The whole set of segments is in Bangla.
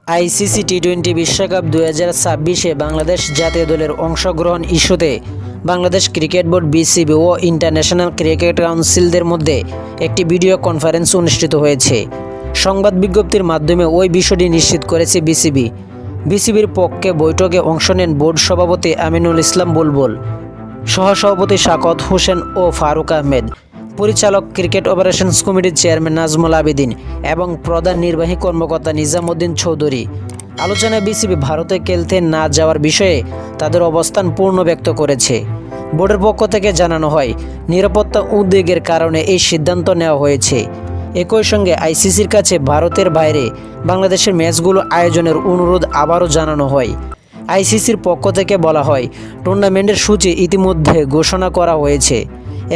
আইসিসি টি-20 বিশ্বকাপ 2026-এ বাংলাদেশ জাতীয় দলের অংশগ্রহণ ইস্যুতে বাংলাদেশ ক্রিকেট বোর্ড বিসিবি ও ইন্টারন্যাশনাল ক্রিকেট কাউন্সিলদের মধ্যে একটি ভিডিও কনফারেন্স অনুষ্ঠিত হয়েছে। সংবাদ বিজ্ঞপ্তির মাধ্যমে ওই বিষয়টি নিশ্চিত করেছে বিসিবি। বিসিবির পক্ষে বৈঠকে অংশ নেন বোর্ড সভাপতি আমিনুল ইসলাম বুলবুল, সহসভাপতি শাকত হোসেন ও ফারুক আহমেদ, পরিচালক ক্রিকেট অপারেশনস কমিটির চেয়ারম্যান নাজমুল আবেদিন এবং প্রধান নির্বাহী কর্মকর্তা নিজামুদ্দিন চৌধুরী। আলোচনায় বিসিবি ভারতে খেলতে না যাওয়ার বিষয়ে তাদের অবস্থান পূর্ণ ব্যক্ত করেছে। বোর্ডের পক্ষ থেকে জানানো হয়, নিরাপত্তা উদ্বেগের কারণে এই সিদ্ধান্ত নেওয়া হয়েছে। একই সঙ্গে আইসিসির কাছে ভারতের বাইরে বাংলাদেশের ম্যাচগুলো আয়োজনের অনুরোধ আবারও জানানো হয়। আইসিসির পক্ষ থেকে বলা হয়, টুর্নামেন্টের সূচি ইতিমধ্যে ঘোষণা করা হয়েছে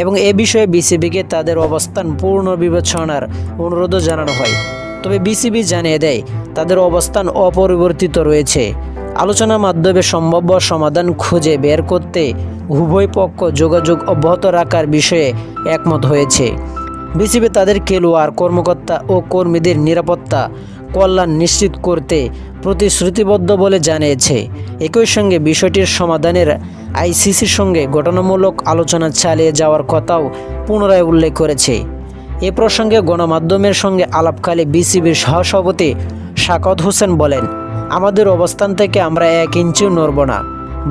এবং এ বিষয়ে বিসিবিকে তাদের অবস্থান পুনর্বিবেচনার অনুরোধও জানানো হয়। তবে বিসিবি জানিয়ে দেয়, তাদের অবস্থান অপরিবর্তিত রয়েছে। আলোচনার মাধ্যমে সম্ভাব্য সমাধান খুঁজে বের করতে উভয় পক্ষ যোগাযোগ অব্যাহত রাখার বিষয়ে একমত হয়েছে। বিসিবি তাদের খেলোয়াড়, কর্মকর্তা ও কর্মীদের নিরাপত্তা কল্যাণ নিশ্চিত করতে প্রতিশ্রুতিবদ্ধ বলে জানিয়েছে। একই সঙ্গে বিষয়টির সমাধানের আইসিসির সঙ্গে গঠনমূলক আলোচনা চালিয়ে যাওয়ার কথাও পুনরায় উল্লেখ করেছে। এ প্রসঙ্গে গণমাধ্যমের সঙ্গে আলাপকালে বিসিবির সহসভাপতি শাকত হোসেন বলেন, আমাদের অবস্থান থেকে আমরা 1 ইঞ্চিও নড়ব না।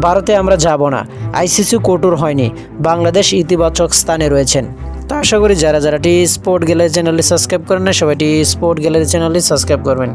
ভারতে আমরা যাব না। আইসিসি কঠোর হয়নি, বাংলাদেশ ইতিবাচক স্থানে রয়েছেন। তো আশা করি যারা টি স্পোর্ট গ্যালারি চ্যানেলটি সাবস্ক্রাইব করেন না, সবাই টি স্পোর্ট গ্যালারি চ্যানেলটি সাবস্ক্রাইব করবেন।